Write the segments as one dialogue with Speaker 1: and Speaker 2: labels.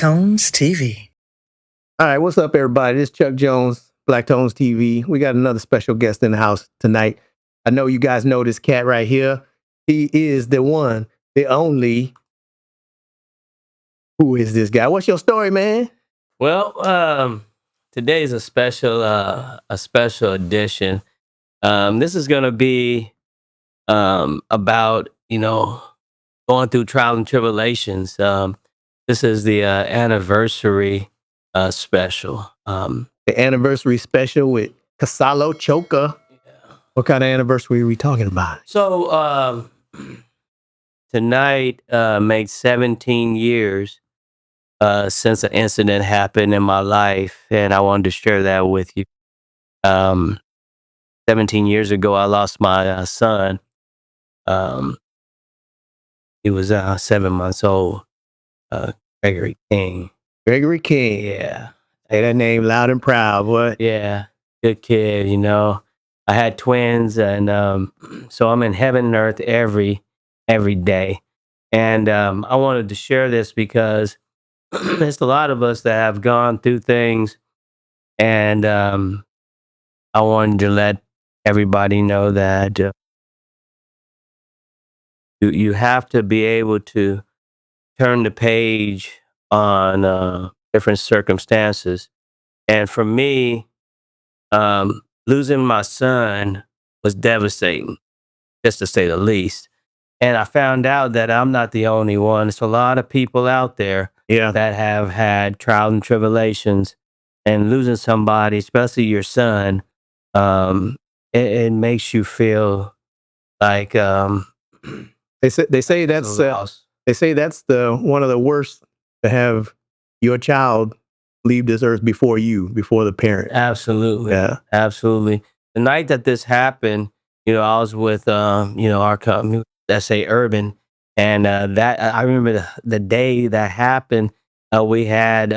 Speaker 1: Tones TV.
Speaker 2: All right, what's up, everybody? This is Chuck Jones, Black Tones TV. We got another special guest in the house tonight. I know you guys know this cat right here. He is the one, the only. Who is this guy? What's your story, man?
Speaker 3: Well, today's a special edition. This is gonna be about going through trials and tribulations. This is the anniversary special.
Speaker 2: The anniversary special with Kasilo Choka. What kind of anniversary are we talking about?
Speaker 3: So tonight makes 17 years since an incident happened in my life, and I wanted to share that with you. Um, 17 years ago, I lost my son. Um, he was 7 months old. Gregorie King.
Speaker 2: Gregorie King.
Speaker 3: Yeah,
Speaker 2: Say that name loud and proud, boy.
Speaker 3: yeah, good kid. I had twins, and so I'm in heaven and earth every day. And I wanted to share this because there's a lot of us that have gone through things, and I wanted to let everybody know that you have to be able to turn the page on different circumstances. And for me, losing my son was devastating, just to say the least. And I found out that I'm not the only one. There's a lot of people out there
Speaker 2: Yeah.
Speaker 3: that have had trials and tribulations, and losing somebody, especially your son, it makes you feel like
Speaker 2: They say
Speaker 3: it's a
Speaker 2: that's
Speaker 3: loss.
Speaker 2: the one of the worst to have your child leave this earth before you, before the parent.
Speaker 3: Absolutely.
Speaker 2: Yeah.
Speaker 3: Absolutely. The night that this happened, I was with our company, SA Urban, and that I remember the day that happened. We had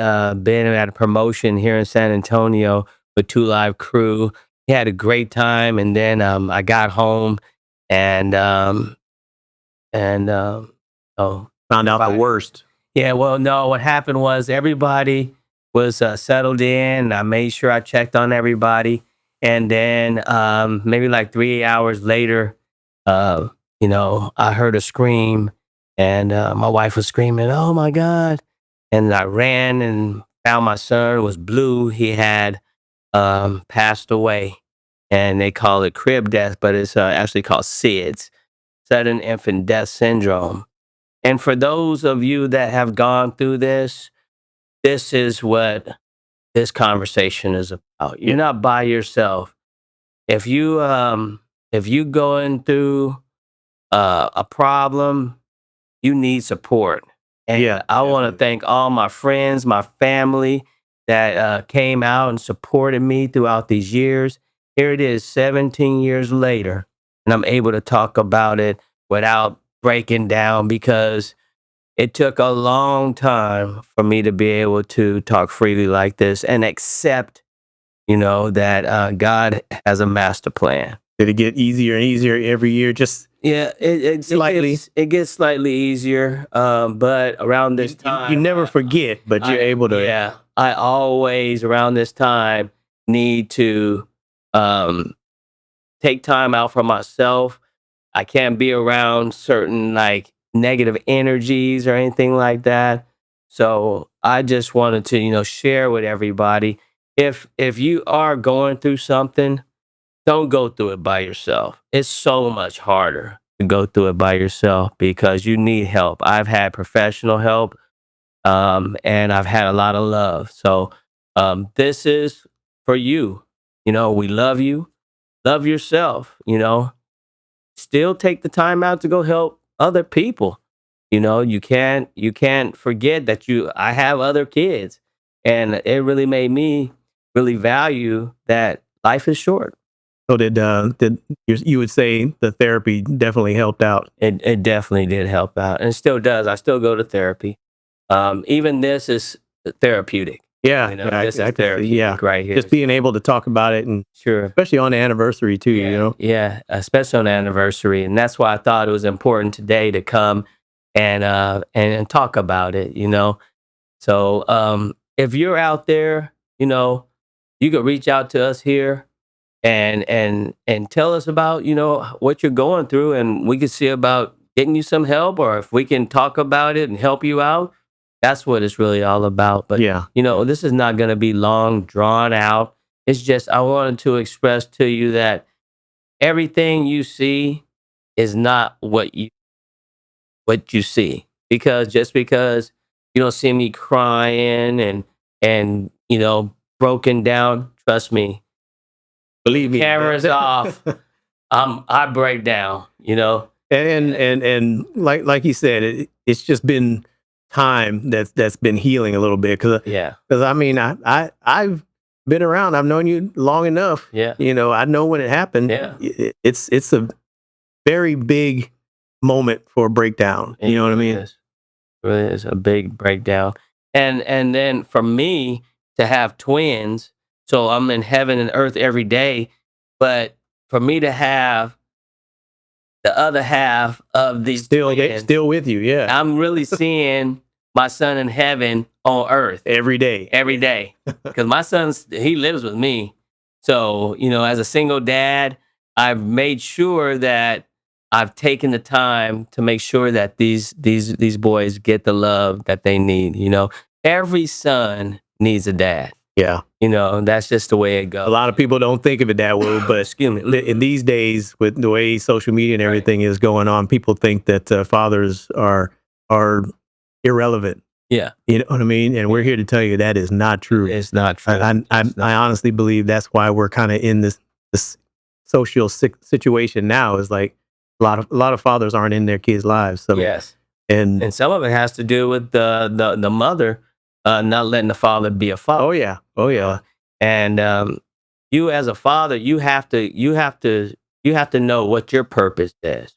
Speaker 3: been at a promotion here in San Antonio with Two Live Crew. We had a great time, and then I got home, and oh,
Speaker 2: Found out the
Speaker 3: everybody-
Speaker 2: worst.
Speaker 3: yeah, well, no, what happened was everybody was settled in. I made sure I checked on everybody. And then maybe like 3 hours later, I heard a scream, and my wife was screaming, "Oh my God." And I ran and found my son. It was blue. He had passed away. And they call it crib death, but it's actually called SIDS, sudden infant death syndrome. And for those of you that have gone through this is what this conversation is about. You're not by yourself. If you going through a problem, you need support. And
Speaker 2: Yeah,
Speaker 3: I want to thank all my friends, my family that came out and supported me throughout these years. Here it is, 17 years later, and I'm able to talk about it without breaking down because it took a long time for me to be able to talk freely like this and accept, that God has a master plan.
Speaker 2: Did it get easier and easier every year? Just
Speaker 3: Yeah,
Speaker 2: Slightly.
Speaker 3: it gets slightly easier, but around this time,
Speaker 2: you never forget, but you're able to.
Speaker 3: yeah, I always around this time need to um, take time out for myself. I can't be around certain like negative energies or anything like that. So I just wanted to, share with everybody. If you are going through something, don't go through it by yourself. It's so much harder to go through it by yourself because you need help. I've had professional help, and I've had a lot of love. So this is for you. We love you. Love yourself. Still take the time out to go help other people. You can't forget that I have other kids, and it really made me really value that life is short.
Speaker 2: So did you would say the therapy definitely helped out?
Speaker 3: It definitely did help out, and it still does. I still go to therapy. Even this is therapeutic.
Speaker 2: Yeah,
Speaker 3: This is
Speaker 2: I could see,
Speaker 3: therapeutic right here.
Speaker 2: just being able to talk about it, and
Speaker 3: Sure.
Speaker 2: especially on the anniversary too.
Speaker 3: Yeah, especially on the anniversary, and that's why I thought it was important today to come and talk about it. So if you're out there, you could reach out to us here and tell us about what you're going through, and we can see about getting you some help, or if we can talk about it and help you out. That's what it's really all about. But
Speaker 2: Yeah.
Speaker 3: this is not going to be long drawn out. It's just I wanted to express to you that everything you see is not what you see, because just because you don't see me crying and broken down, trust me,
Speaker 2: Believe me.
Speaker 3: cameras off, I break down,
Speaker 2: And like you said, it's just been time that's been healing a little bit
Speaker 3: Yeah,
Speaker 2: because I mean I've been around. I've known you long enough.
Speaker 3: yeah,
Speaker 2: I know when it happened.
Speaker 3: yeah.
Speaker 2: It's a very big moment for a breakdown.
Speaker 3: It
Speaker 2: You know what I
Speaker 3: really
Speaker 2: mean?
Speaker 3: is. Really is a big breakdown. And then for me to have twins, so I'm in heaven and earth every day, but for me to have the other half of these twins,
Speaker 2: Still with you. Yeah.
Speaker 3: I'm really seeing my son in heaven on earth
Speaker 2: Every day.
Speaker 3: every day. Because my he lives with me. So, as a single dad, I've made sure that I've taken the time to make sure that these boys get the love that they need. Every son needs a dad.
Speaker 2: Yeah.
Speaker 3: That's just the way it
Speaker 2: A
Speaker 3: goes.
Speaker 2: lot of people don't think of it that way, but
Speaker 3: Excuse me.
Speaker 2: in these days, with the way social media and
Speaker 3: Right.
Speaker 2: everything is going on, people think that fathers are irrelevant.
Speaker 3: Yeah.
Speaker 2: You know what I mean? And we're here to tell you that is not true.
Speaker 3: It's not true.
Speaker 2: I honestly believe that's why we're kind of in this social situation now. Is like a lot of fathers aren't in their kids' lives. So
Speaker 3: Yes.
Speaker 2: and
Speaker 3: And some of it has to do with the mother not letting the father be a father.
Speaker 2: oh yeah,
Speaker 3: And you as a father, you have to know what your purpose is.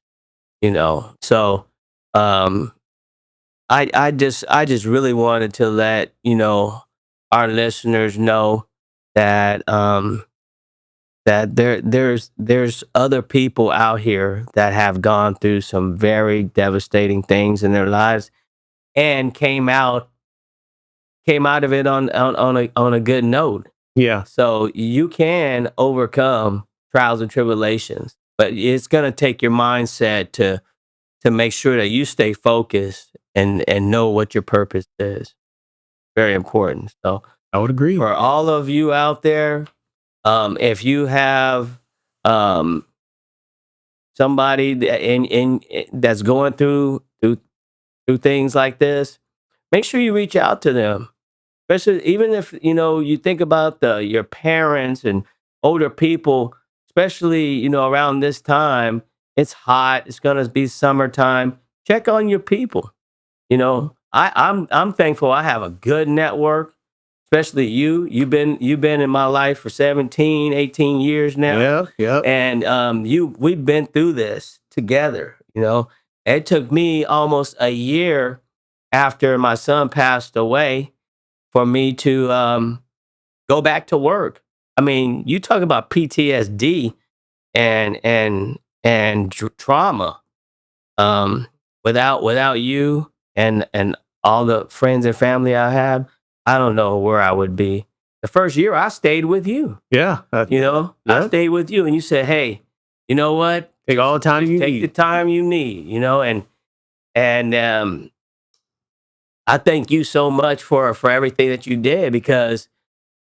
Speaker 3: So um, I just really wanted to let our listeners know that that there's other people out here that have gone through some very devastating things in their lives and came out of it on a good note.
Speaker 2: yeah.
Speaker 3: So you can overcome trials and tribulations, but it's going to take your mindset to make sure that you stay focused and know what your purpose is. Very important. So
Speaker 2: I would agree.
Speaker 3: for all of you out there, if you have um, somebody that's going through things like this, make sure you reach out to them. Especially even if you think about your parents and older people, especially around this time, it's hot. It's gonna be summertime. Check on your people. I'm thankful I have a good network, especially you. You've been in my life for 17, 18 years now.
Speaker 2: Yeah, yeah.
Speaker 3: And we've been through this together. It took me almost a year after my son passed away for me to go back to work. I mean, you talk about PTSD and trauma. Um, without you and all the friends and family I have, I don't know where I would be. The first year I stayed with you.
Speaker 2: Yeah.
Speaker 3: I
Speaker 2: Yeah.
Speaker 3: stayed with you, and you said, "Hey, you know what?
Speaker 2: Take all the time you
Speaker 3: Take the
Speaker 2: need.
Speaker 3: time you need." And I thank you so much for everything that you did, because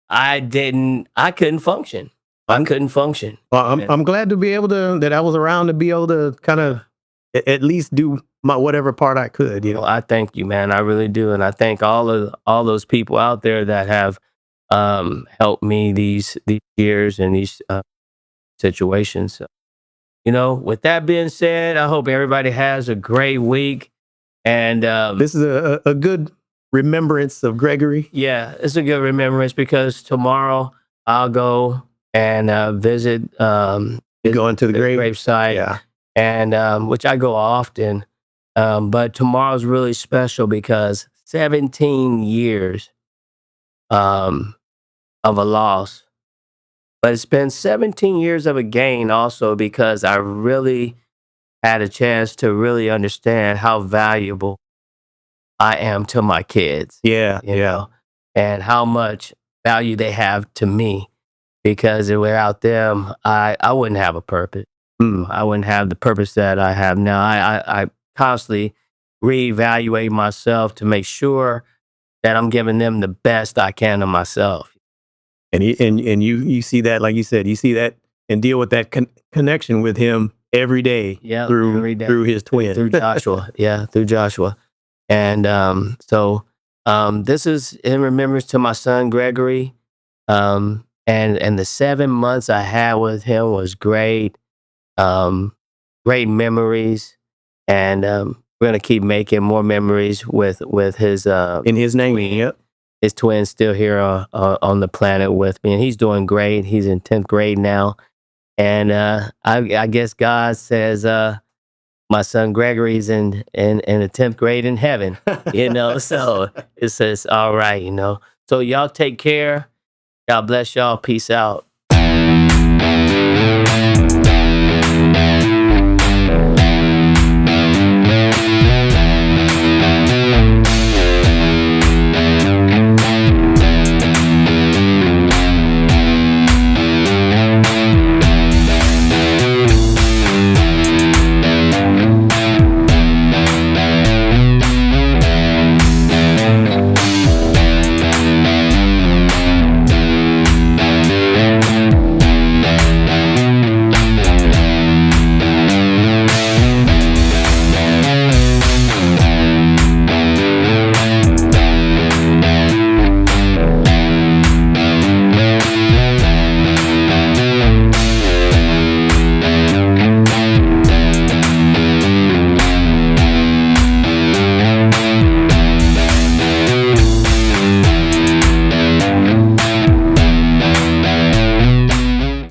Speaker 3: I couldn't function. I
Speaker 2: I'm
Speaker 3: couldn't function.
Speaker 2: well,
Speaker 3: And
Speaker 2: I'm glad to be able to that I was around to be able to kind of at least do my whatever part I could.
Speaker 3: well, I thank you, man. I really do, and I thank all those people out there that have helped me these years and these situations. So, with that being said, I hope everybody has a great week. And
Speaker 2: This is a good remembrance of Gregory.
Speaker 3: yeah, it's a good remembrance, because tomorrow I'll go and visit
Speaker 2: Going to the
Speaker 3: the
Speaker 2: grave.
Speaker 3: gravesite,
Speaker 2: Yeah.
Speaker 3: and which I go often. But tomorrow's really special because 17 years um, of a loss, but it's been 17 years of a gain also, because I really had a chance to really understand how valuable I am to my kids.
Speaker 2: Yeah,
Speaker 3: You
Speaker 2: yeah.
Speaker 3: know, and how much value they have to me, because without them, I wouldn't have a purpose.
Speaker 2: Mm.
Speaker 3: I wouldn't have the purpose that I have now. I constantly reevaluate myself to make sure that I'm giving them the best I can of myself.
Speaker 2: And you see that, like you said, you see that and deal with that connection with him every day
Speaker 3: Yeah,
Speaker 2: through
Speaker 3: every day
Speaker 2: through his twin.
Speaker 3: through Joshua. Yeah, through Joshua. And this is in remembrance to my son Gregory. And the 7 months I had with him was great. Um, Great memories, and we're gonna keep making more memories with his
Speaker 2: In his name.
Speaker 3: twin.
Speaker 2: Yep.
Speaker 3: His twin's still here on the planet with me, and he's doing great. He's in 10th grade now, and I guess God says my son Gregory's in the 10th grade in heaven. So it says all right. So y'all take care. God bless y'all. Peace out.